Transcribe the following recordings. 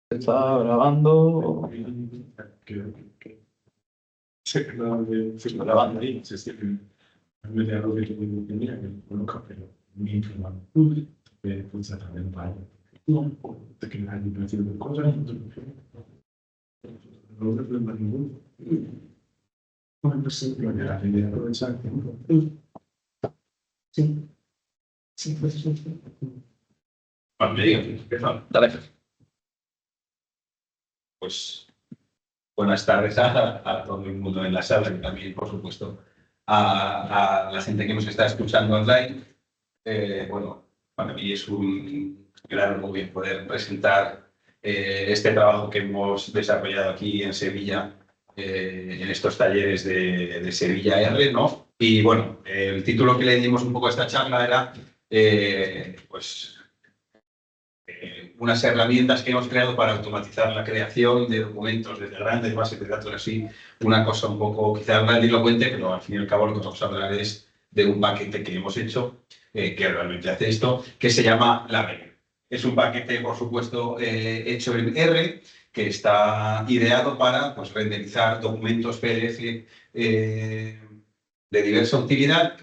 Está grabando. Sí, Grabando. vediamo che quello capello mi informa per funzionare nel bagno. Perché non hai di mezzo di cosa, non lo prendo in come è possibile vedere come c'è sì, sì, questo ¿Qué tal? Dale. Pues buenas tardes a todo el mundo en la sala y también, por supuesto, a la gente que nos está escuchando online. Bueno, para mí es un gran orgullo poder presentar este trabajo que hemos desarrollado aquí en Sevilla, en estos talleres de Sevilla R, ¿no? Y bueno, el título que le dimos un poco a esta charla era, unas herramientas que hemos creado para automatizar la creación de documentos desde grandes bases de datos, así, una cosa un poco quizás grandilocuente, pero al fin y al cabo lo que vamos a hablar es de un paquete que hemos hecho, que realmente hace esto, que se llama Label. Es un paquete, por supuesto, hecho en R, que está ideado para pues, renderizar documentos PDF de diversa utilidad,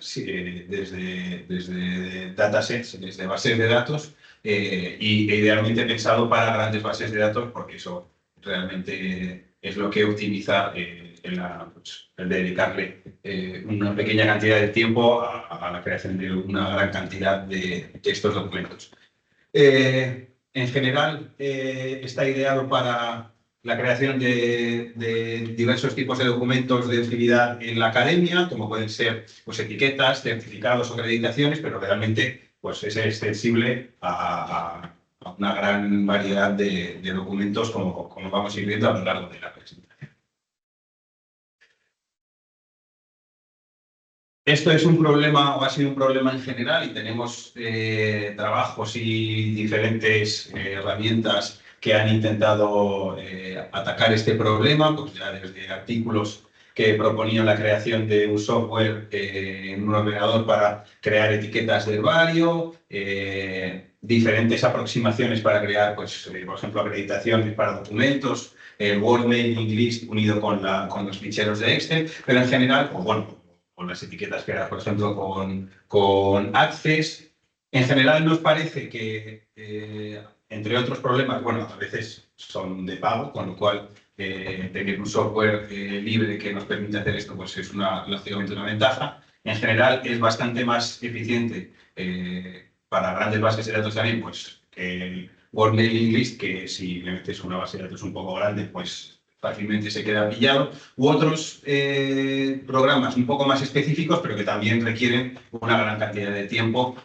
desde datasets, desde bases de datos, y idealmente pensado para grandes bases de datos, porque eso realmente es lo que optimiza el dedicarle una pequeña cantidad de tiempo a la creación de una gran cantidad de estos documentos. En general, está ideado para la creación de diversos tipos de documentos de utilidad en la academia, como pueden ser pues, etiquetas, certificados o acreditaciones, pero realmente pues, es extensible a una gran variedad de documentos, como vamos a ir viendo a lo largo de la presentación. Esto es un problema, o ha sido un problema en general, y tenemos trabajos y diferentes herramientas que han intentado atacar este problema, pues ya desde artículos que proponían la creación de un software en un ordenador para crear etiquetas de herbario, diferentes aproximaciones para crear, pues, por ejemplo, acreditaciones para documentos, el Word Mailing List unido con los ficheros de Excel, pero en general, pues bueno, con las etiquetas creadas, por ejemplo, con Access. En general nos parece que, entre otros problemas, bueno, a veces son de pago, con lo cual tener un software libre que nos permite hacer esto pues es lógicamente una ventaja. En general es bastante más eficiente para grandes bases de datos también, pues el Word Mailing List, que si le metes una base de datos un poco grande, pues fácilmente se queda pillado, u otros programas un poco más específicos, pero que también requieren una gran cantidad de tiempo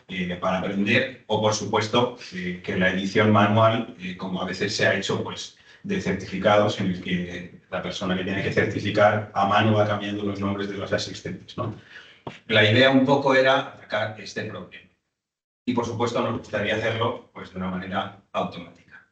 para aprender, o por supuesto que la edición manual, como a veces se ha hecho, pues de certificados en el que la persona que tiene que certificar a mano va cambiando los nombres de los asistentes, ¿no? La idea un poco era atacar este problema. Y por supuesto nos gustaría hacerlo pues, de una manera automática.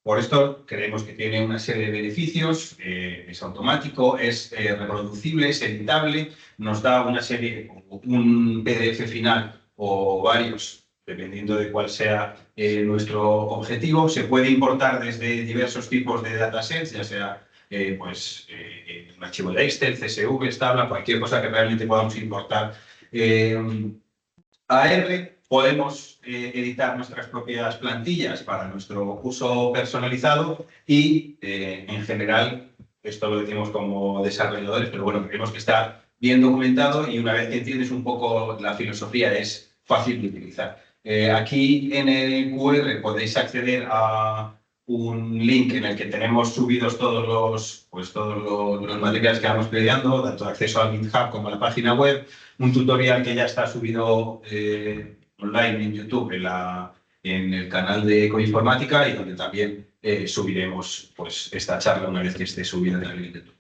Por esto creemos que tiene una serie de beneficios, es automático, es reproducible, es editable, nos da una serie, un PDF final o varios, dependiendo de cuál sea nuestro objetivo. Se puede importar desde diversos tipos de datasets, ya sea un archivo de Excel, CSV, tabla, cualquier cosa que realmente podamos importar a R. Podemos editar nuestras propias plantillas para nuestro uso personalizado y, en general, esto lo decimos como desarrolladores, pero bueno, creemos que está bien documentado y una vez que entiendes un poco la filosofía es fácil de utilizar. Aquí en el QR podéis acceder a un link en el que tenemos subidos todos los materiales que vamos creando, tanto acceso al GitHub como a la página web, un tutorial que ya está subido online en YouTube en el canal de Ecoinformática y donde también subiremos pues, esta charla una vez que esté subida en YouTube.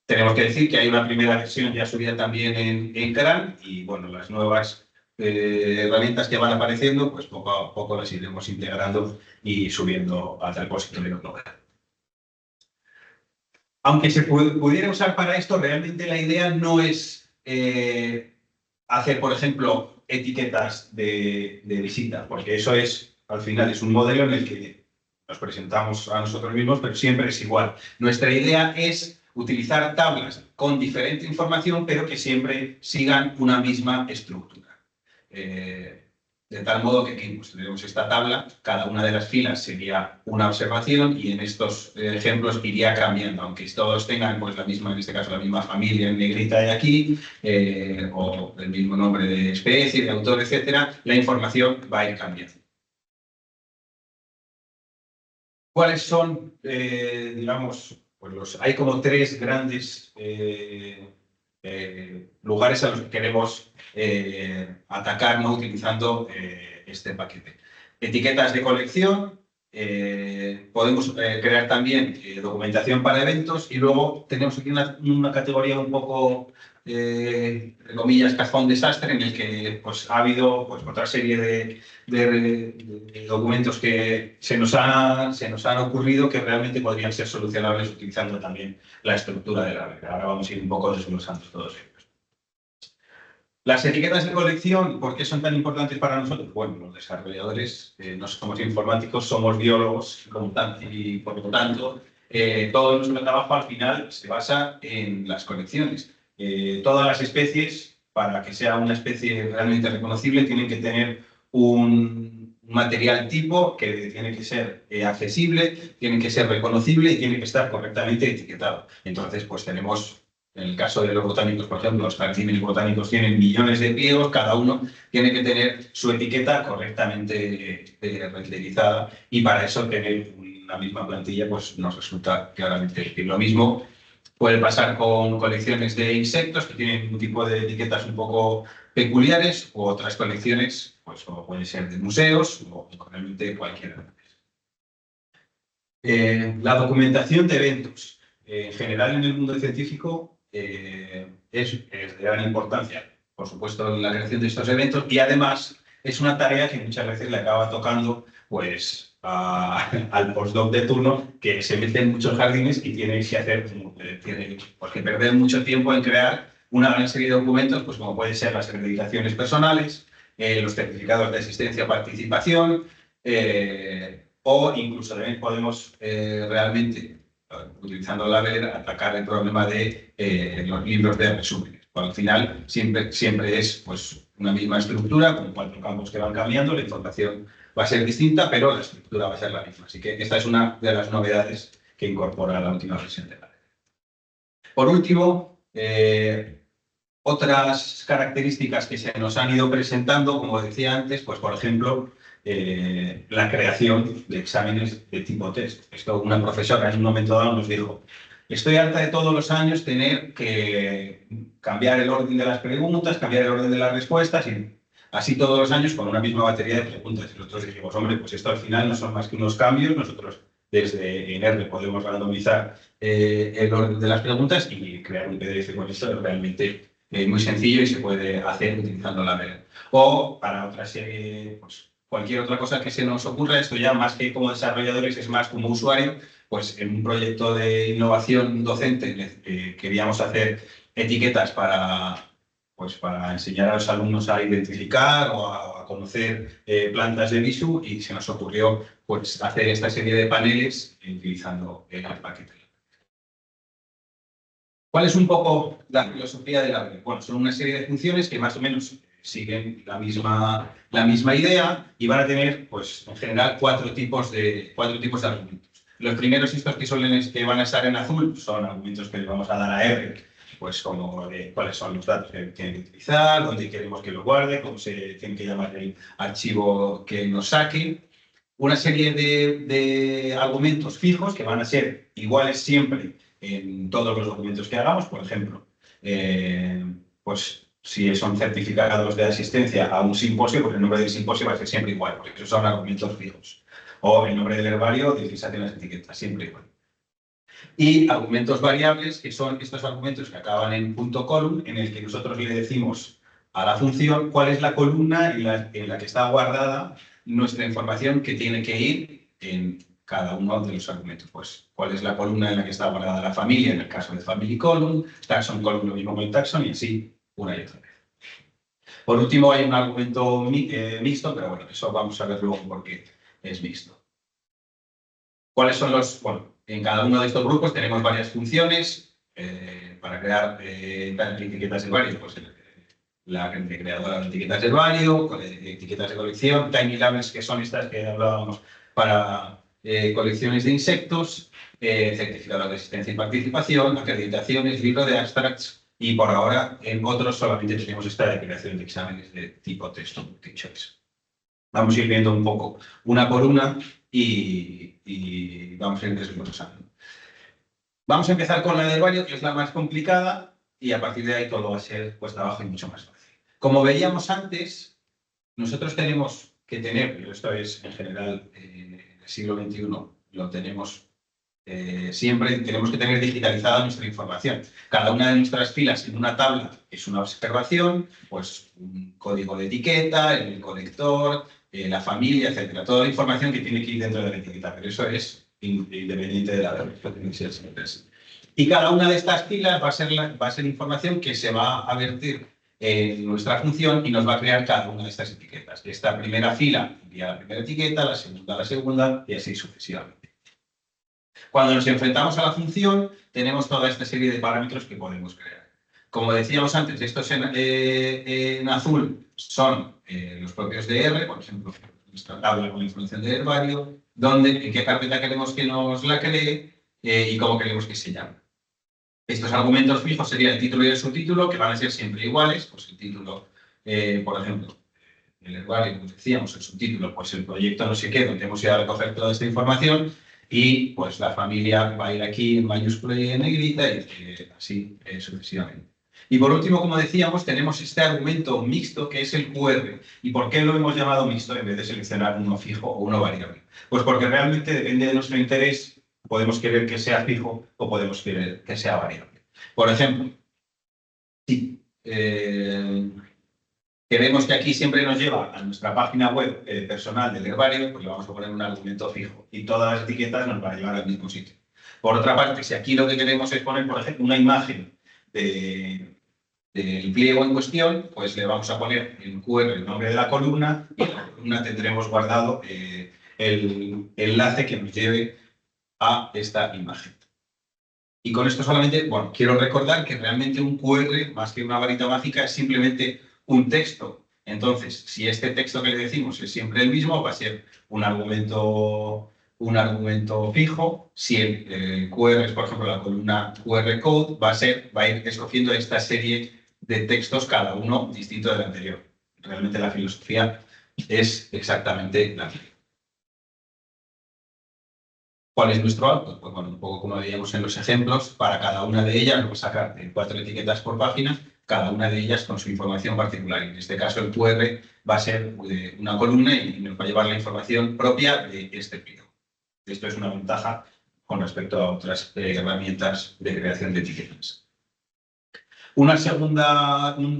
Tenemos que decir que hay una primera versión ya subida también en CRAN y bueno, las nuevas herramientas que van apareciendo, pues poco a poco las iremos integrando y subiendo al repositorio global. Aunque se pudiera usar para esto, realmente la idea no es hacer, por ejemplo, etiquetas de visita, porque eso es al final es un modelo en el que nos presentamos a nosotros mismos, pero siempre es igual. Nuestra idea es utilizar tablas con diferente información, pero que siempre sigan una misma estructura. De tal modo que aquí pues, tenemos esta tabla, cada una de las filas sería una observación y en estos ejemplos iría cambiando, aunque todos tengan pues, la misma, en este caso la misma familia en negrita de aquí, o el mismo nombre de especie, de autor, etcétera, la información va a ir cambiando. ¿Cuáles son, digamos, pues hay como tres grandes lugares a los que queremos atacar, ¿no? Utilizando este paquete? Etiquetas de colección, podemos crear también documentación para eventos y luego tenemos aquí una categoría un poco, entre comillas, cajón desastre, en el que pues, ha habido pues, otra serie de documentos que se nos han ocurrido que realmente podrían ser solucionables utilizando también la estructura de la red. Ahora vamos a ir un poco desglosando todos ellos. Las etiquetas de colección, ¿por qué son tan importantes para nosotros? Bueno, los desarrolladores no somos informáticos, somos biólogos y por lo tanto todo nuestro trabajo al final se basa en las colecciones. Todas las especies, para que sea una especie realmente reconocible, tienen que tener un material tipo que tiene que ser accesible, tiene que ser reconocible y tiene que estar correctamente etiquetado. Entonces, pues tenemos... En el caso de los botánicos, por ejemplo, los jardines botánicos tienen millones de pliegos, cada uno tiene que tener su etiqueta correctamente renderizada y para eso tener una misma plantilla pues nos resulta claramente útil. Lo mismo puede pasar con colecciones de insectos que tienen un tipo de etiquetas un poco peculiares u otras colecciones, pues como pueden ser de museos o realmente cualquiera. La documentación de eventos. En general en el mundo científico es de gran importancia, por supuesto, en la creación de estos eventos y además es una tarea que muchas veces le acaba tocando pues, al postdoc de turno que se mete en muchos jardines y tiene que hacer, tiene pues, que perder mucho tiempo en crear una gran serie de documentos, pues como pueden ser las acreditaciones personales, los certificados de asistencia o participación, o incluso también podemos realmente utilizando la red, atacar el problema de los libros de resúmenes. Al final siempre es pues, una misma estructura, con 4 campos que van cambiando, la información va a ser distinta, pero la estructura va a ser la misma. Así que esta es una de las novedades que incorpora la última versión de la red. Por último, otras características que se nos han ido presentando, como decía antes, pues por ejemplo, la creación de exámenes de tipo test. Esto una profesora en un momento dado nos dijo, estoy harta de todos los años tener que cambiar el orden de las preguntas, cambiar el orden de las respuestas y así todos los años con una misma batería de preguntas. Y nosotros dijimos, hombre, pues esto al final no son más que unos cambios. Nosotros desde R podemos randomizar el orden de las preguntas y crear un PDF con esto es realmente muy sencillo y se puede hacer utilizando la red. O para otra serie, pues cualquier otra cosa que se nos ocurra, esto ya más que como desarrolladores es más como usuario, pues en un proyecto de innovación docente queríamos hacer etiquetas para enseñar a los alumnos a identificar o a conocer plantas de Visu y se nos ocurrió pues, hacer esta serie de paneles utilizando el paquete. ¿Cuál es un poco la filosofía de la red? Bueno, son una serie de funciones que más o menos siguen la misma idea y van a tener, pues, en general, cuatro tipos de argumentos. Los primeros, estos que van a estar en azul, son argumentos que le vamos a dar a R, pues como cuáles son los datos que tienen que utilizar, dónde queremos que lo guarde, cómo se tiene que llamar el archivo que nos saque. Una serie de argumentos fijos que van a ser iguales siempre en todos los documentos que hagamos. Por ejemplo, pues si son certificados de asistencia a un simposio, pues el nombre del simposio va a ser siempre igual, porque esos son argumentos fijos. O el nombre del herbario, utilizar en las etiquetas, siempre igual. Y argumentos variables, que son estos argumentos que acaban en .column, en el que nosotros le decimos a la función cuál es la columna en la que está guardada nuestra información que tiene que ir en cada uno de los argumentos. Pues cuál es la columna en la que está guardada la familia, en el caso de family column, taxon column lo mismo con el taxon y así una y otra vez. Por último hay un argumento mixto, pero bueno, eso vamos a ver luego porque es mixto. ¿Cuáles son los...? Bueno, en cada uno de estos grupos tenemos varias funciones para crear etiquetas de varios, pues la creadora de etiquetas de varios, etiquetas de colección, tiny labels, que son estas que hablábamos para colecciones de insectos, certificados de asistencia y participación, acreditaciones, libro de abstracts, y por ahora en otros solamente tenemos esta de creación de exámenes de tipo texto multi-choice. Vamos a ir viendo un poco una por una y vamos a ir desglosando. Vamos a empezar con la de herbario, que es la más complicada, y a partir de ahí todo va a ser cuesta abajo y mucho más fácil. Como veíamos antes, nosotros tenemos que tener, y esto es en general en el siglo XXI, lo tenemos siempre, tenemos que tener digitalizada nuestra información. Cada una de nuestras filas en una tabla es una observación, pues un código de etiqueta, el colector, la familia, etcétera. Toda la información que tiene que ir dentro de la etiqueta, pero eso es independiente de la versión. Y cada una de estas filas va a ser información que se va a vertir en nuestra función y nos va a crear cada una de estas etiquetas. Esta primera fila envía la primera etiqueta, la segunda y así sucesivamente. Cuando nos enfrentamos a la función, tenemos toda esta serie de parámetros que podemos crear. Como decíamos antes, estos en azul son los propios de R, por ejemplo, nuestra tabla con la información de herbario, en qué carpeta queremos que nos la cree y cómo queremos que se llame. Estos argumentos fijos serían el título y el subtítulo, que van a ser siempre iguales. Pues el título, por ejemplo, el herbario, como decíamos, el subtítulo, pues el proyecto no sé qué, donde hemos ido a recoger toda esta información, y pues la familia va a ir aquí en mayúscula y en negrita, y así sucesivamente. Y por último, como decíamos, tenemos este argumento mixto que es el QR. ¿Y por qué lo hemos llamado mixto en vez de seleccionar uno fijo o uno variable? Pues porque realmente depende de nuestro interés. Podemos querer que sea fijo o podemos querer que sea variable. Por ejemplo, si queremos que aquí siempre nos lleva a nuestra página web personal del herbario, pues le vamos a poner un argumento fijo y todas las etiquetas nos van a llevar al mismo sitio. Por otra parte, si aquí lo que queremos es poner, por ejemplo, una imagen del pliego en cuestión, pues le vamos a poner en QR el nombre de la columna y en la columna tendremos guardado el enlace que nos lleve a esta imagen. Y con esto solamente, bueno, quiero recordar que realmente un QR, más que una varita mágica, es simplemente un texto. Entonces, si este texto que le decimos es siempre el mismo, va a ser un argumento fijo. Si el QR es, por ejemplo, la columna QR code, va a ir escogiendo esta serie de textos, cada uno distinto del anterior. Realmente la filosofía es exactamente la misma. ¿Cuál es nuestro output? Pues bueno, un poco como veíamos en los ejemplos, para cada una de ellas vamos a sacar 4 etiquetas por página, cada una de ellas con su información particular. En este caso el QR va a ser una columna y nos va a llevar la información propia de este pliego. Esto es una ventaja con respecto a otras herramientas de creación de etiquetas. Un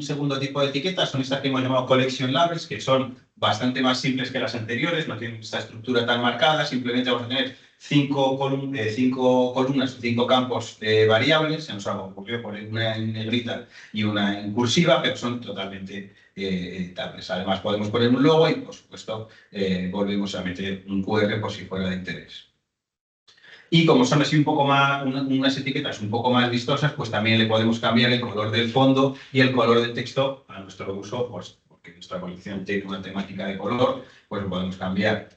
segundo tipo de etiquetas son estas que hemos llamado collection labels, que son bastante más simples que las anteriores, no tienen esta estructura tan marcada, simplemente vamos a tener 5 columnas, 5 campos variables. Se nos ocurrió poner una en negrita y una en cursiva, pero son totalmente editables. Además podemos poner un logo y, por supuesto, volvemos a meter un QR por si fuera de interés. Y como son así un poco más, unas etiquetas un poco más vistosas, pues también le podemos cambiar el color del fondo y el color del texto a nuestro uso, pues porque nuestra colección tiene una temática de color, pues lo podemos cambiar,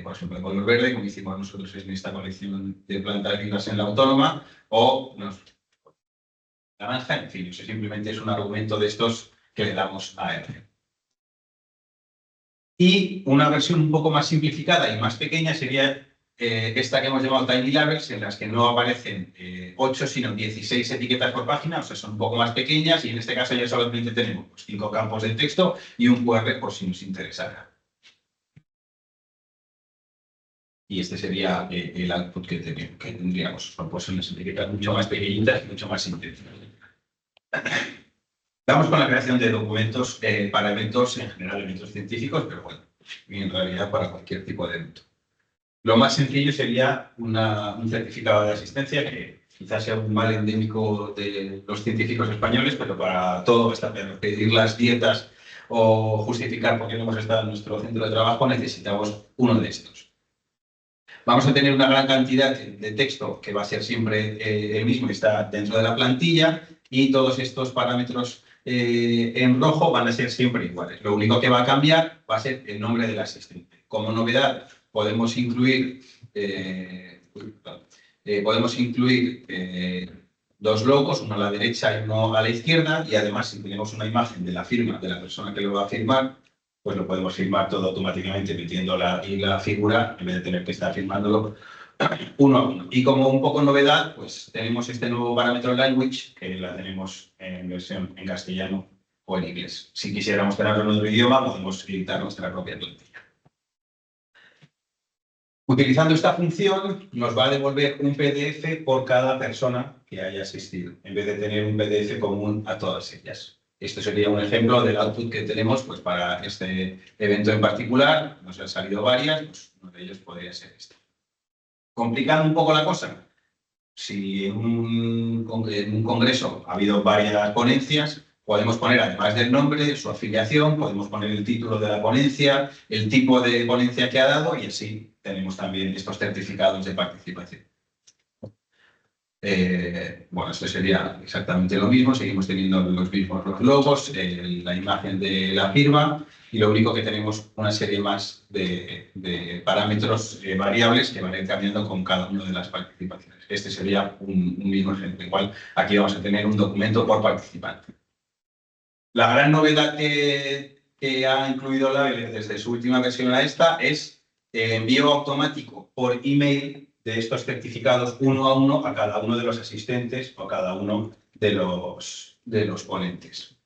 por ejemplo, de color verde, como hicimos nosotros en esta colección de plantas vivas en la Autónoma, o naranja, en fin, eso simplemente es un argumento de estos que le damos a R. Y una versión un poco más simplificada y más pequeña sería esta que hemos llamado Tiny Labels, en las que no aparecen 8, sino 16 etiquetas por página, o sea, son un poco más pequeñas, y en este caso ya solamente tenemos 5 campos de texto y un QR por si nos interesara. Y este sería el output que tendríamos. Pues son las etiquetas mucho más pequeñitas y mucho más simples. Vamos con la creación de documentos para eventos, en general eventos científicos, pero bueno, y en realidad para cualquier tipo de evento. Lo más sencillo sería un certificado de asistencia, que quizás sea un mal endémico de los científicos españoles, pero para todo, hasta pedir las dietas o justificar por qué no hemos estado en nuestro centro de trabajo, necesitamos uno de estos. Vamos a tener una gran cantidad de texto que va a ser siempre el mismo, está dentro de la plantilla, y todos estos parámetros en rojo van a ser siempre iguales. Lo único que va a cambiar va a ser el nombre del asistente. Como novedad, podemos incluir, dos logos, uno a la derecha y uno a la izquierda, y además, si tenemos una imagen de la firma de la persona que lo va a firmar, pues lo podemos firmar todo automáticamente metiendo la figura en vez de tener que estar firmándolo uno a uno. Y como un poco novedad, pues tenemos este nuevo parámetro language, que la tenemos en versión en castellano o en inglés. Si quisiéramos tenerlo en otro idioma, podemos editar nuestra propia plantilla. Utilizando esta función, nos va a devolver un PDF por cada persona que haya asistido, en vez de tener un PDF común a todas ellas. Esto sería un ejemplo del output que tenemos pues, para este evento en particular. Nos han salido varias, pues uno de ellos podría ser este. Complicando un poco la cosa, si en un congreso ha habido varias ponencias, podemos poner, además del nombre, su afiliación, podemos poner el título de la ponencia, el tipo de ponencia que ha dado, y así tenemos también estos certificados de participación. Bueno, esto sería exactamente lo mismo, seguimos teniendo los mismos logos, la imagen de la firma, y lo único que tenemos una serie más de parámetros variables que van a ir cambiando con cada una de las participaciones. Este sería un mismo ejemplo. Igual aquí vamos a tener un documento por participante. La gran novedad que ha incluido Label desde su última versión a esta es el envío automático por email de estos certificados uno a uno a cada uno de los asistentes o a cada uno de los ponentes.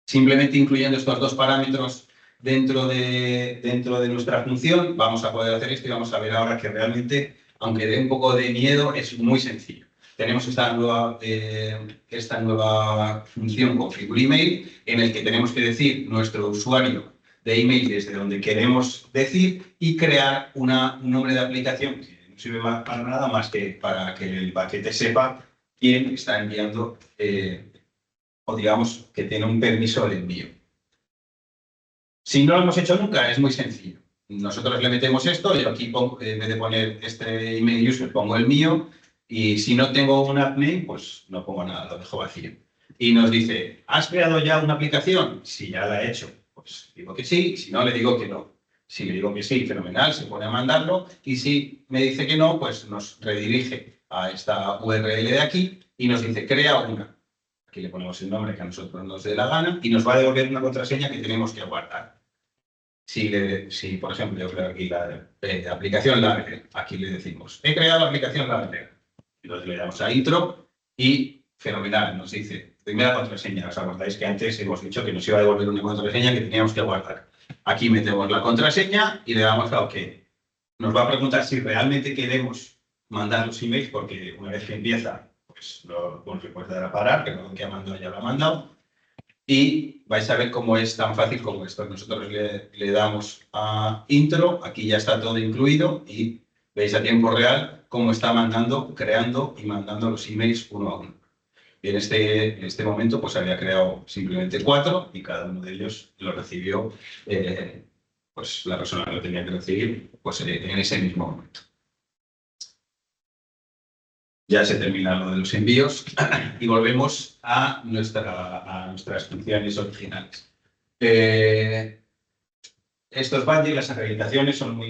Simplemente incluyendo estos dos parámetros dentro de nuestra función, vamos a poder hacer esto y vamos a ver ahora que realmente, aunque dé un poco de miedo, es muy sencillo. Tenemos esta nueva función Configure Email, en el que tenemos que decir nuestro usuario de email desde donde queremos decir y crear un nombre de aplicación que no sirve para nada más que para que el paquete sepa quién está enviando o digamos que tiene un permiso de envío. Si no lo hemos hecho nunca, es muy sencillo. Nosotros le metemos esto, yo aquí pongo, en vez de poner este email user, pongo el mío, y si no tengo un app name, pues no pongo nada, lo dejo vacío. Y nos dice, ¿has creado ya una aplicación? Si ya la he hecho, pues digo que sí, y si no, le digo que no. Si le digo que sí, fenomenal, se pone a mandarlo, y si me dice que no, pues nos redirige a esta URL de aquí y nos dice, crea una. Aquí le ponemos el nombre que a nosotros nos dé la gana y nos va a devolver una contraseña que tenemos que guardar. Si, por ejemplo, yo creo aquí la aplicación Label, aquí le decimos, he creado la aplicación Label. Entonces le damos a intro y fenomenal, nos dice, primera contraseña. ¿Os acordáis que antes hemos dicho que nos iba a devolver una contraseña que teníamos que guardar? Aquí metemos la contraseña y le damos a OK. Nos va a preguntar si realmente queremos mandar los emails, porque una vez que empieza, pues lo puede dar a parar, pero lo que ha mandado ya lo ha mandado. Y vais a ver cómo es tan fácil como esto. Nosotros le damos a intro, aquí ya está todo incluido y veis a tiempo real cómo está creando y mandando los emails uno a uno. Y en este momento pues había creado simplemente 4 y cada uno de ellos lo recibió pues la persona que lo tenía que recibir pues en ese mismo momento. Ya se termina lo de los envíos y volvemos a nuestras funciones originales. Estos badges, las acreditaciones, son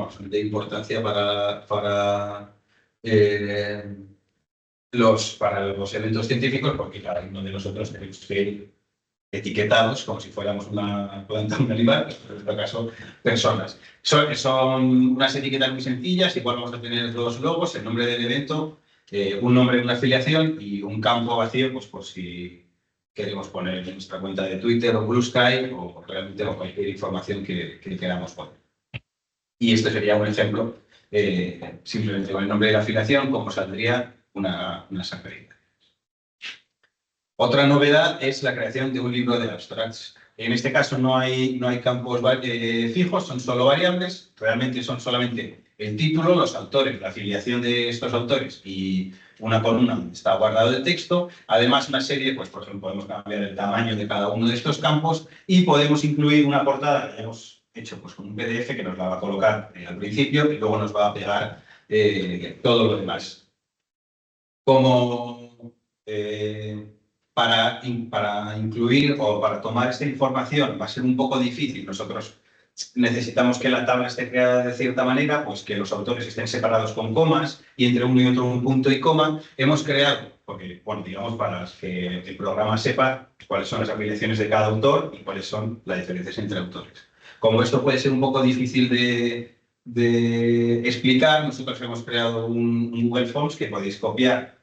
son de importancia para los eventos científicos, porque cada uno de nosotros tenemos que ir etiquetados como si fuéramos una planta, un animal, pero en este caso personas. Son unas etiquetas muy sencillas, igual vamos a tener dos logos, el nombre del evento, un nombre de una afiliación y un campo vacío, pues por si queremos poner en nuestra cuenta de Twitter o Blue Sky o realmente cualquier información que queramos poner. Y este sería un ejemplo, simplemente con el nombre de la afiliación, cómo saldría unas acreditaciones. Otra novedad es la creación de un libro de abstracts. En este caso no hay campos fijos, son solo variables. Realmente son solamente el título, los autores, la afiliación de estos autores y una columna donde está guardado el texto. Además, una serie, pues por ejemplo, podemos cambiar el tamaño de cada uno de estos campos y podemos incluir una portada que hemos hecho pues, con un PDF que nos la va a colocar al principio y luego nos va a pegar todo lo demás. Como para incluir o para tomar esta información va a ser un poco difícil. Nosotros necesitamos que la tabla esté creada de cierta manera, pues que los autores estén separados con comas y entre uno y otro un punto y coma. Hemos creado, porque, bueno, digamos, para que el programa sepa cuáles son las afiliaciones de cada autor y cuáles son las diferencias entre autores. Como esto puede ser un poco difícil de explicar, nosotros hemos creado un Google Forms que podéis copiar,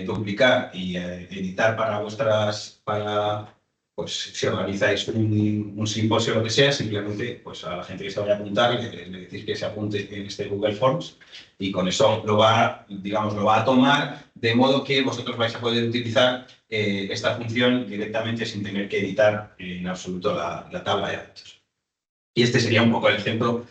duplicar y editar para pues si organizáis un simposio o lo que sea, simplemente pues a la gente que se vaya a apuntar le decís que se apunte en este Google Forms y con eso lo va a tomar, de modo que vosotros vais a poder utilizar esta función directamente sin tener que editar en absoluto la tabla de datos. Y este sería un poco el ejemplo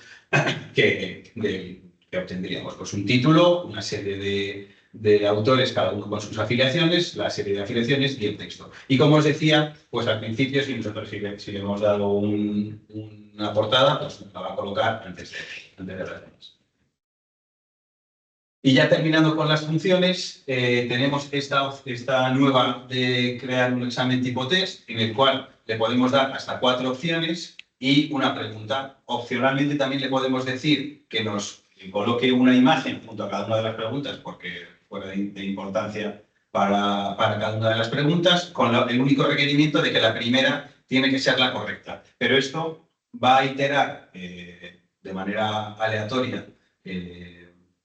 que obtendríamos. Pues un título, una serie de autores, cada uno con sus afiliaciones, la serie de afiliaciones y el texto. Y como os decía, pues al principio, si nosotros si le hemos dado una portada, pues la va a colocar antes de las demás. Y ya terminando con las funciones, tenemos esta nueva de crear un examen tipo test, en el cual le podemos dar hasta 4 opciones y una pregunta. Opcionalmente también le podemos decir que nos coloque una imagen junto a cada una de las preguntas, porque fuera de importancia para cada una de las preguntas, con el único requerimiento de que la primera tiene que ser la correcta. Pero esto va a iterar de manera aleatoria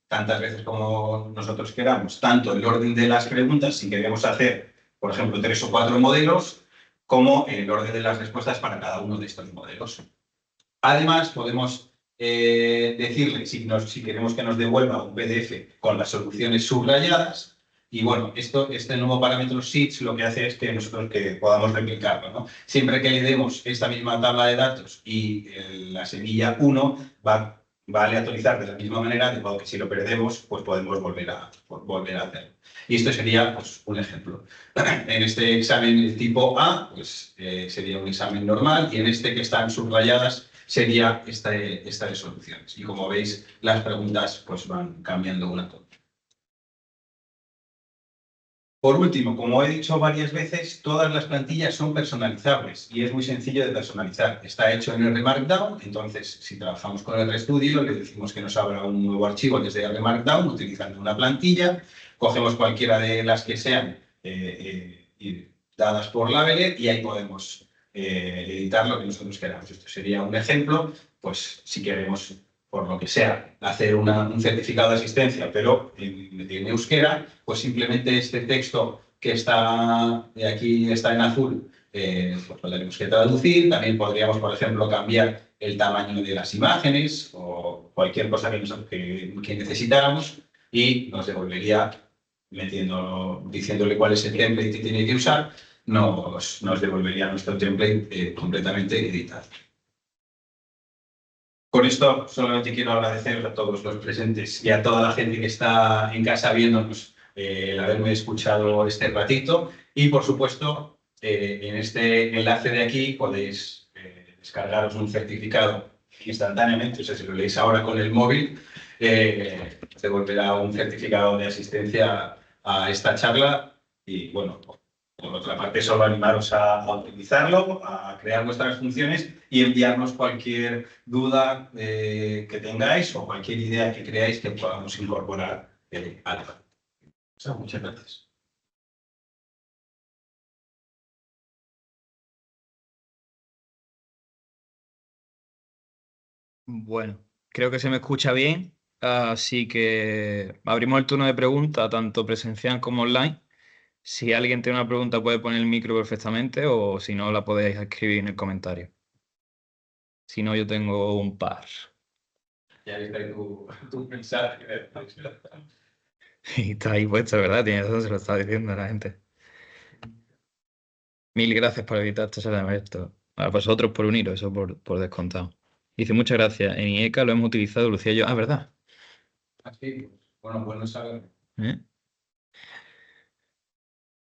tantas veces como nosotros queramos, tanto el orden de las preguntas, si queremos hacer, por ejemplo, 3 o 4 modelos, como el orden de las respuestas para cada uno de estos modelos. Además, podemos decirle, si queremos que nos devuelva un PDF con las soluciones subrayadas, y bueno, este nuevo parámetro sheets lo que hace es que nosotros podamos replicarlo, ¿no? Siempre que le demos esta misma tabla de datos y la semilla 1 va a aleatorizar de la misma manera, de modo que si lo perdemos, pues podemos volver a hacerlo. Y esto sería pues, un ejemplo. En este examen tipo A, pues sería un examen normal, y en este que están subrayadas sería esta de soluciones. Y como veis, las preguntas pues, van cambiando una a otra. Por último, como he dicho varias veces, todas las plantillas son personalizables y es muy sencillo de personalizar. Está hecho en RMarkdown, entonces si trabajamos con RStudio le decimos que nos abra un nuevo archivo desde RMarkdown utilizando una plantilla, cogemos cualquiera de las que sean dadas por Labeler y ahí podemos editar lo que nosotros queramos. Esto sería un ejemplo, pues si queremos, por lo que sea, hacer un certificado de asistencia, pero en euskera, pues simplemente este texto que está aquí está en azul, pues lo tenemos que traducir. También podríamos, por ejemplo, cambiar el tamaño de las imágenes o cualquier cosa que necesitáramos y nos devolvería, diciéndole cuál es el template que tiene que usar, nos devolvería nuestro template completamente editado. Con esto solamente quiero agradecer a todos los presentes y a toda la gente que está en casa viéndonos el haberme escuchado este ratito. Y, por supuesto, en este enlace de aquí podéis descargaros un certificado instantáneamente. O sea, si lo leéis ahora con el móvil, os devolverá un certificado de asistencia a esta charla. Y, bueno, por otra parte, solo animaros a utilizarlo, a crear vuestras funciones y enviarnos cualquier duda que tengáis o cualquier idea que creáis que podamos incorporar al plan. O sea, muchas gracias. Bueno, creo que se me escucha bien, así que abrimos el turno de preguntas, tanto presencial como online. Si alguien tiene una pregunta puede poner el micro perfectamente o si no la podéis escribir en el comentario. Si no, yo tengo un par. Ya viste tu mensaje. Y está ahí puesto, ¿verdad? Tiene razón, se lo está diciendo a la gente. Mil gracias por evitar esto. A vosotros por uniros, eso por descontado. Dice, muchas gracias. En IECA lo hemos utilizado Lucía y yo. Ah, ¿verdad? Así, bueno saber. ¿Eh?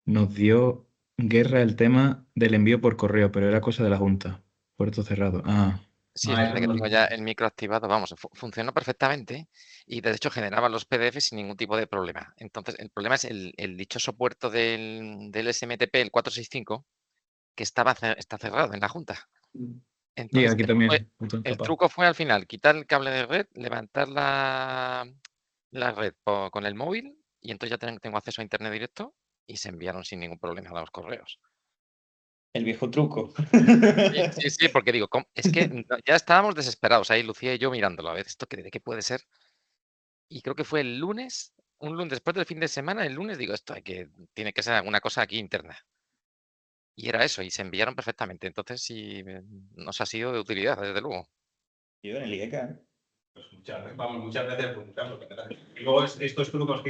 Nos dio guerra el tema del envío por correo, pero era cosa de la Junta. Puerto cerrado. Ah. Sí, desde que tengo ya el micro activado, vamos, funcionó perfectamente y de hecho generaba los PDF sin ningún tipo de problema. Entonces, el problema es el dichoso puerto del SMTP, el 465, que está cerrado en la junta. Y Entonces, aquí también. Botón el tapado. truco fue al final quitar el cable de red, levantar la red con el móvil y entonces ya tengo acceso a internet directo y se enviaron sin ningún problema a los correos. El viejo truco. Sí, porque digo, es que ya estábamos desesperados ahí, Lucía y yo mirándolo, a ver, ¿esto de qué puede ser? Y creo que fue el lunes, un lunes después del fin de semana, el lunes digo, tiene que ser alguna cosa aquí interna. Y era eso, y se enviaron perfectamente. Entonces sí, nos ha sido de utilidad, desde luego. Yo en el IECA. Pues muchas veces, pues, claro, y luego estos trucos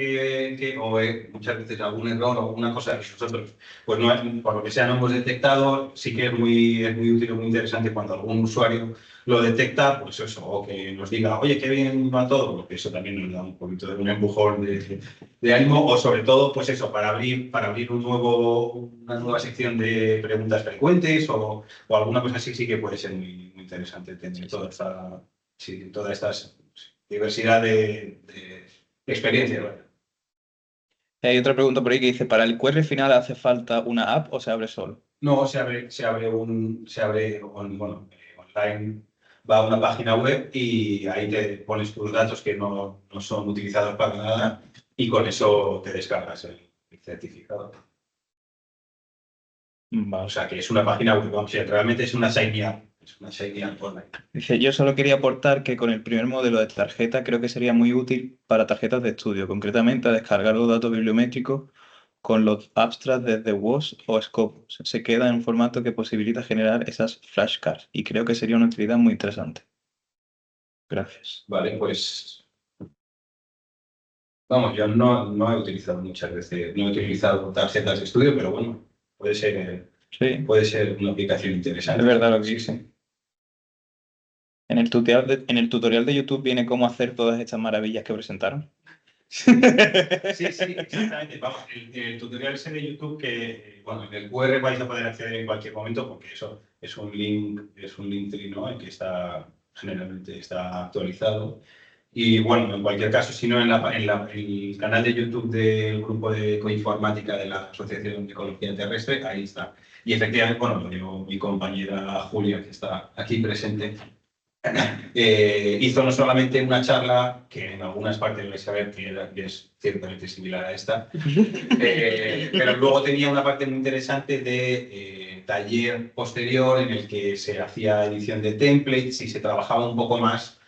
muchas veces algún error o alguna cosa que nosotros, pues no, por lo que sea, no hemos detectado, sí que es muy útil o muy interesante cuando algún usuario lo detecta, pues eso, o que nos diga, oye, qué bien va todo, porque eso también nos da un poquito de un empujón de ánimo, o sobre todo, pues eso, para abrir una nueva sección de preguntas frecuentes o alguna cosa así, sí que puede ser muy interesante tener toda esta diversidad de experiencias. ¿Vale? Hay otra pregunta por ahí que dice, ¿para el QR final hace falta una app o se abre solo? No, se abre online, va a una página web y ahí te pones tus datos que no son utilizados para nada y con eso te descargas el certificado. Vale. O sea que es una página web, vamos, realmente es una Shiny App. Es una Shiny App online. Dice, yo solo quería aportar que con el primer modelo de tarjeta creo que sería muy útil para tarjetas de estudio, concretamente a descargar los datos bibliométricos con los abstracts desde WOS o Scopus. Se queda en un formato que posibilita generar esas flashcards y creo que sería una utilidad muy interesante. Gracias. Vale, pues vamos, yo no he utilizado muchas veces, no he utilizado tarjetas de estudio, pero bueno, puede ser una aplicación interesante. Es verdad lo que dice. En el tutorial de YouTube viene cómo hacer todas estas maravillas que presentaron. Sí, exactamente. Vamos, el tutorial ese de YouTube que, bueno, en el QR vais a poder acceder en cualquier momento porque eso es un Linktree, ¿no? El que generalmente está actualizado. Y bueno, en cualquier caso, si no, en el canal de YouTube del grupo de coinformática de la Asociación de Ecología Terrestre, ahí está. Y efectivamente, bueno, mi compañera Julia, que está aquí presente, hizo no solamente una charla, que en algunas partes vais a ver que es ciertamente similar a esta, pero luego tenía una parte muy interesante de taller posterior en el que se hacía edición de templates y se trabajaba un poco más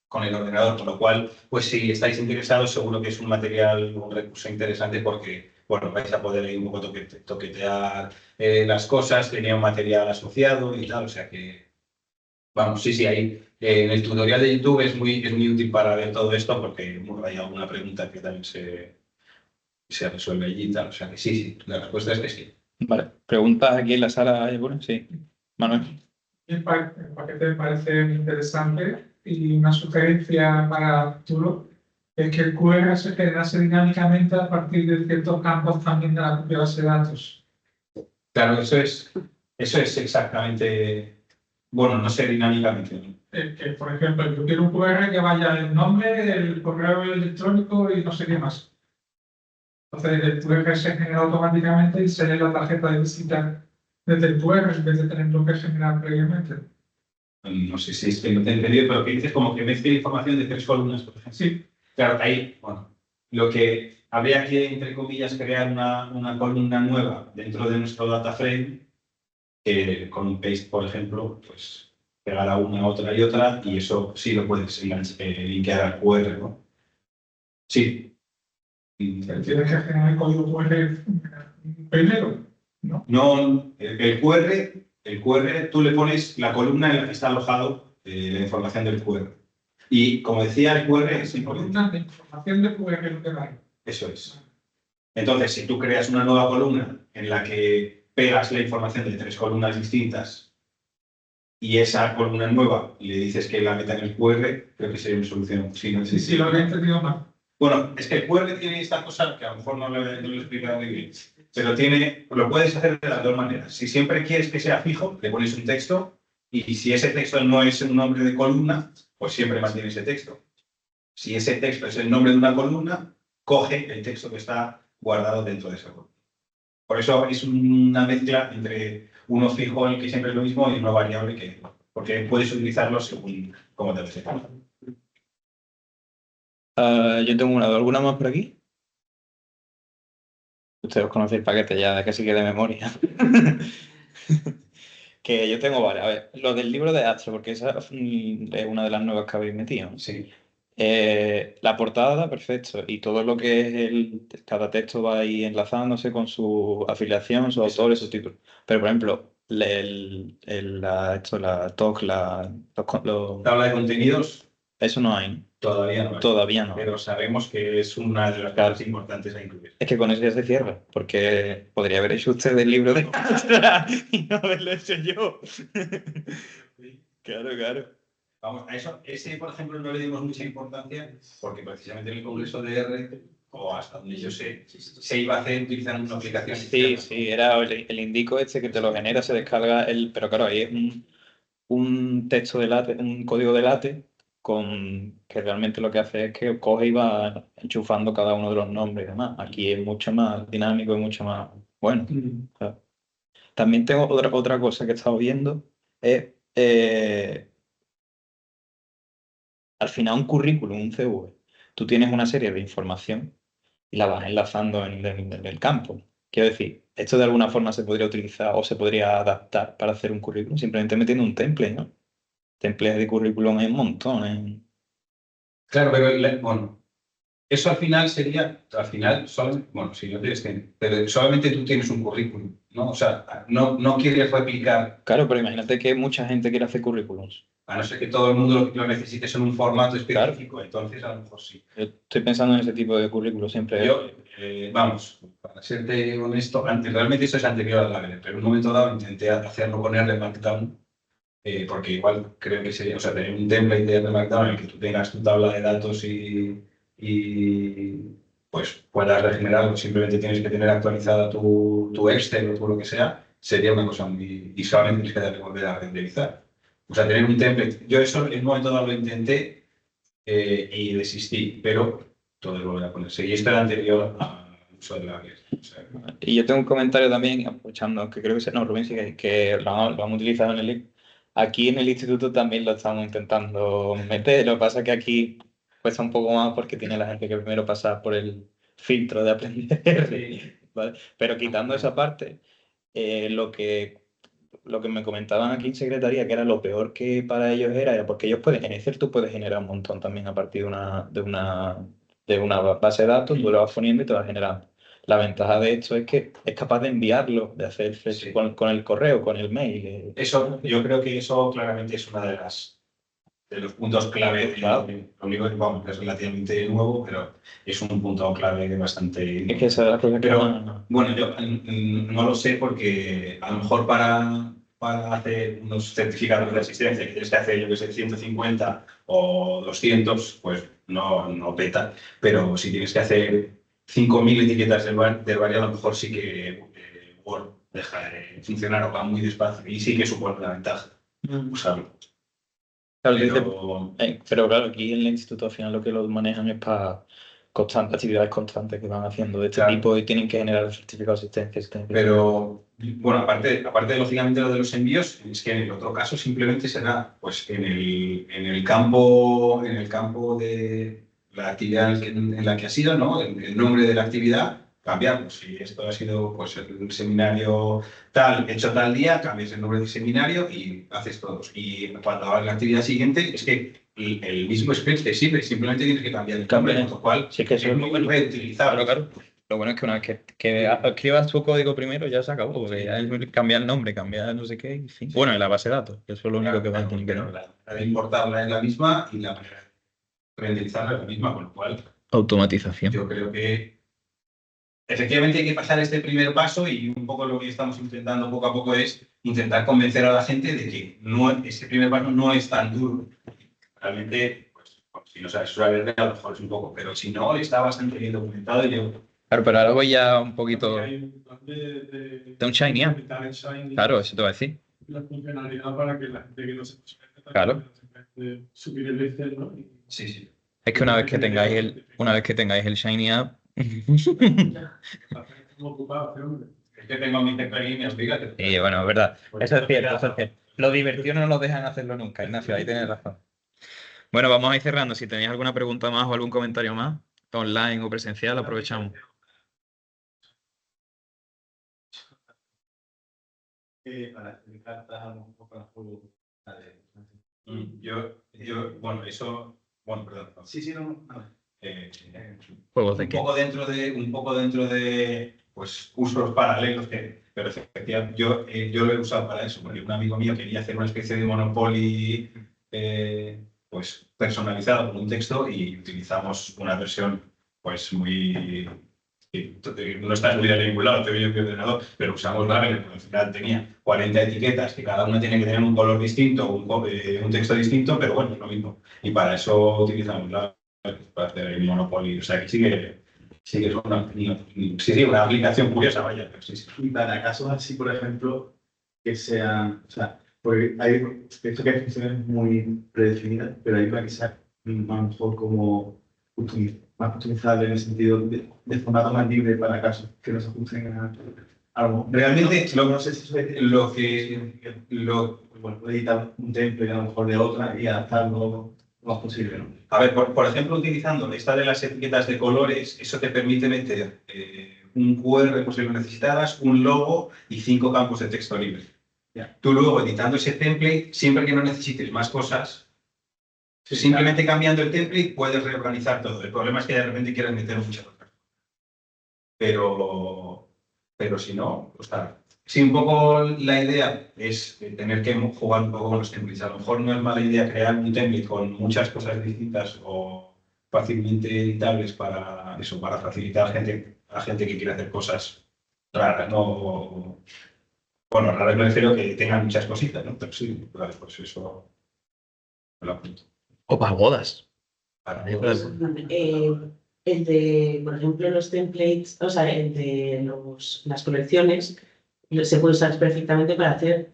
con el ordenador, con lo cual, pues si estáis interesados, seguro que es un recurso interesante porque vais a poder ahí un poco toquetear las cosas, tenía un material asociado y tal, o sea que vamos, sí, ahí en el tutorial de YouTube es muy útil para ver todo esto porque hay alguna pregunta que también se resuelve allí y tal. O sea que sí, la respuesta es que sí. Vale, ¿preguntas aquí en la sala? ¿Hay alguna? Sí. Manuel. El paquete me parece muy interesante y una sugerencia para futuro es que el QR se generase dinámicamente a partir de ciertos campos también de la propia base de datos. Claro, eso es exactamente, bueno, no sé dinámicamente, ¿no? Que, por ejemplo, yo quiero un QR que vaya el nombre, el correo electrónico y no sé qué más. Entonces el QR se genera automáticamente y se lee la tarjeta de visita desde el QR en vez de tenerlo que generar previamente. No sé si es que no te he entendido, pero que dices como que mezcla información de 3 columnas, por ejemplo. Sí. Claro, ahí, bueno, lo que habría que, entre comillas, crear una columna nueva dentro de nuestro data frame, con un paste, por ejemplo, pues pegar a una, otra y otra, y eso sí lo puedes linkear al QR, ¿no? Sí. Tienes que generar el código QR primero, ¿no? No, el QR, tú le pones la columna en la que está alojado la información del QR. Y como decía, el QR es importante. Columna de información del QR lo que vale. Eso es. Entonces, si tú creas una nueva columna en la que pegas la información de 3 columnas distintas y esa columna nueva le dices que la meta en el QR, creo que sería una solución. Sí, lo había entendido mal. Bueno, es que el QR tiene esta cosa que a lo mejor no lo he explicado muy bien, pero lo puedes hacer de las dos maneras. Si siempre quieres que sea fijo, le pones un texto Y si ese texto no es un nombre de columna, pues siempre mantiene ese texto. Si ese texto es el nombre de una columna, coge el texto que está guardado dentro de esa columna. Por eso es una mezcla entre uno fijo, en el que siempre es lo mismo, y una variable porque puedes utilizarlo según cómo te apetece. Yo tengo ¿alguna más por aquí? Ustedes conocen el paquete ya, casi que de memoria. Que yo tengo varias. A ver, lo del libro de Astra, porque esa es una de las nuevas que habéis metido, ¿no? Sí. La portada, perfecto. Y todo lo que es cada texto va ahí enlazándose con su afiliación, su autor y sus títulos. Pero, por ejemplo, la talk, Tabla de contenidos eso no hay. todavía no hay. Todavía no. Pero sabemos que es una de las cosas importantes a incluir. Es que con eso ya se cierra, porque podría haber hecho usted el libro de Astra y no haberlo hecho yo. Claro, claro. Vamos, a eso, ese, por ejemplo, no le dimos mucha importancia porque precisamente en el Congreso de R, o hasta donde yo sé, se iba a hacer utilizando una aplicación. Sí, era el indico este que te lo genera, se descarga pero claro, ahí es un texto de LaTeX, un código de LaTeX que realmente lo que hace es que coge y va enchufando cada uno de los nombres y demás. Aquí es mucho más dinámico y mucho más bueno. Claro. También tengo otra cosa que he estado viendo, es al final un currículum, un CV. Tú tienes una serie de información y la vas enlazando en el campo. Quiero decir, esto de alguna forma se podría utilizar o se podría adaptar para hacer un currículum, simplemente metiendo un template, ¿no? Templates de currículum hay un montón. Claro, pero bueno, eso al final sería, bueno, si no tienes pero solamente tú tienes un currículum, ¿no? O sea, no quieres replicar. Claro, pero imagínate que mucha gente quiere hacer currículums. A no ser que todo el mundo lo necesite en un formato específico, claro. Entonces a lo mejor sí. Yo estoy pensando en ese tipo de currículum siempre. Yo, vamos, para serte honesto, realmente eso es anterior a la Laravel, pero en un momento dado intenté hacerlo con R Markdown, porque igual creo que sería, o sea, tener un template de R Markdown en el que tú tengas tu tabla de datos y pues puedas regenerarlo, simplemente tienes que tener actualizada tu Excel o tu lo que sea, sería una cosa muy... y solamente tienes que volver a renderizar. O sea, tener un template. Yo eso en un momento dado lo intenté y desistí, pero todo es volver a ponerse. Y esto era anterior al uso de la Laravel. O sea, y yo tengo un comentario también, aprovechando, que creo que no, Rubén sí que lo han utilizado en el... Aquí en el instituto también lo estamos intentando meter, lo que pasa es que aquí cuesta un poco más porque tiene la gente que primero pasa por el filtro de aprender, ¿vale? Pero quitando esa parte, lo que me comentaban aquí en secretaría, que era lo peor que para ellos era porque ellos pueden, en Excel tú puedes generar un montón también a partir de una base de datos, tú lo vas poniendo y te vas generando. La ventaja de esto es que es capaz de enviarlo, de hacer Sí. con el correo, con el mail. Eso, yo creo que eso claramente es una de los puntos clave. Claro. Lo único que vamos, es relativamente nuevo, pero es un punto clave bastante... Es que esa es la cosa que pero, bueno, yo no lo sé porque a lo mejor para hacer unos certificados de asistencia que tienes que hacer, yo que sé, 150 o 200, pues no peta. Pero si tienes que hacer 5.000 etiquetas del barrio, a lo mejor sí que Word deja de funcionar o va muy despacio y sí que supone una ventaja usarlo. Claro, pero claro, aquí en el instituto al final lo que lo manejan es para actividades constantes que van haciendo de este Claro. tipo y tienen que generar el certificado de asistencia. Pero, bueno, aparte lógicamente lo de los envíos, es que en el otro caso simplemente será pues en el campo de la actividad en la que ha sido, ¿no? El nombre de la actividad, cambiarlo. Si esto ha sido pues el seminario tal, hecho tal día, cambias el nombre del seminario y haces todos. Y cuando hagas la actividad siguiente, es que el mismo script te sirve, simplemente tienes que cambiar el nombre, con lo cual sí, es que eso es muy reutilizable. Claro. Lo bueno es que una vez que escribas tu código primero ya se acabó, porque ya es cambiar el nombre, cambiar no sé qué, en fin. Bueno, en la base de datos, que eso es lo único que van a tener que hacer. La manera de importarla es la misma y la manera de renderizarla es la misma, con lo cual automatización. yo creo que efectivamente hay que pasar este primer paso y un poco lo que estamos intentando poco a poco es intentar convencer a la gente de que este primer paso no es tan duro. Realmente, pues, si no sabes usar R, a lo mejor es un poco, pero si no, está bastante bien documentado y yo... Claro, pero ahora voy ya un poquito... Hay un plan de un Shiny, Shiny. Claro, eso te voy a decir. la funcionalidad para que la gente que no se suspende Claro. puede subir el Excel, ¿no? Sí, sí. Es que una vez que tengáis el Shiny App. Como ocupado, hombre. Es que tengo mi tecla ahí y me obliga a Sí, bueno, es verdad. Eso es cierto, eso es cierto. Lo divertido no lo dejan hacerlo nunca, Ignacio, ahí tienes razón. Bueno, vamos a ir cerrando. Si tenéis alguna pregunta más o algún comentario más, online o presencial, aprovechamos. Para explicar un poco la juego. Bueno, eso. Bueno, perdón. Sí, sí, no. ¿Juegos de Un qué? poco dentro de pues, usos paralelos, pero efectivamente yo lo he usado para eso, porque un amigo mío quería hacer una especie de Monopoly pues, personalizado con un texto y utilizamos una versión pues muy... No está estudiado en ningún lado, te veo en mi ordenador, pero usamos Laravel, porque al final tenía 40 etiquetas que cada una tiene que tener un color distinto, un texto distinto, pero bueno, es lo mismo. Y para eso utilizamos Laravel, para hacer el Monopoly. O sea que sí que es una aplicación curiosa, vaya. Pero sí. Y para casos así, por ejemplo, que sean, o sea, porque hay, esto que hay funciones muy predefinidas, pero hay una que sea a lo mejor como más utilizable en el sentido de formato más libre para casos que no se ajusten a algo. Realmente, No sé si eso es bueno, editar un template a lo mejor de otra y adaptarlo lo más posible, ¿no? A ver, por ejemplo, utilizando esta de las etiquetas de colores, eso te permite meter un QR por si lo necesitaras, un logo y 5 campos de texto libre. Ya. Tú luego, editando ese template, siempre que no necesites más cosas, simplemente cambiando el template puedes reorganizar todo. El problema es que de repente quieras meter muchas cosas. Pero si no, pues está. Sí, un poco la idea es tener que jugar un poco con los templates. A lo mejor no es mala idea crear un template con muchas cosas distintas o fácilmente editables para eso, para facilitar a gente que quiere hacer cosas raras, ¿no? Bueno, raras me refiero a que tengan muchas cositas, ¿no? Pero sí, vale, pues eso me lo apunto. O para bodas. Para El de, por ejemplo, los templates, o sea, el de las colecciones, se puede usar perfectamente para hacer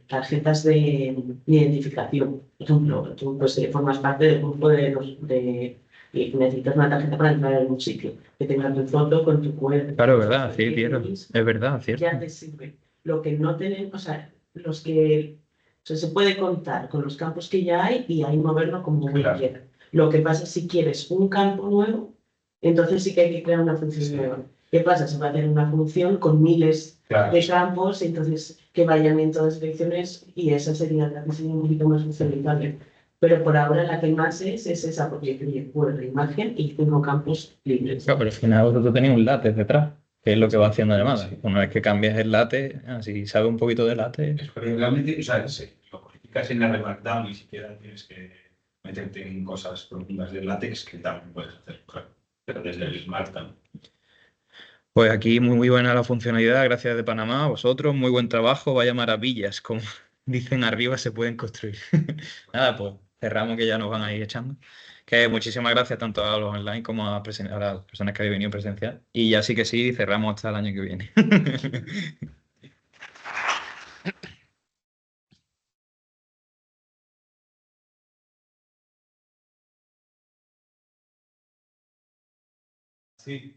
tarjetas de identificación. Por ejemplo, tú pues, formas parte del grupo y necesitas una tarjeta para entrar en un sitio, que tenga tu foto con tu QR. Claro, verdad, sí, cierto. Es verdad, cierto. Ya te sirve. Lo que no tenemos, o sea, se puede contar con los campos que ya hay y ahí moverlo como uno quiera. Lo que pasa es si quieres un campo nuevo, entonces sí que hay que crear una función nueva. ¿Qué pasa? Se va a hacer una función con miles de campos, entonces que vayan en todas direcciones y esa sería la que sería un poquito más funcional. Pero por ahora la que más es esa, porque incluye la imagen y 5 campos libres. Claro, pero al final vosotros tenéis un látex detrás, que es lo que va haciendo llamadas. Una vez que cambias el látex, si sabes un poquito de látex. Realmente, o sea, lo codificas en el Markdown, ni siquiera tienes que meterte en cosas profundas del látex que también puedes hacer, claro, pero desde el Markdown. Pues aquí muy buena la funcionalidad, gracias de Panamá, a vosotros, muy buen trabajo, vaya maravillas, como dicen arriba, se pueden construir. Nada, pues cerramos que ya nos van a ir echando. Que muchísimas gracias tanto a los online como a las personas que habéis venido presencial. Y ya sí que sí, cerramos hasta el año que viene. Sí.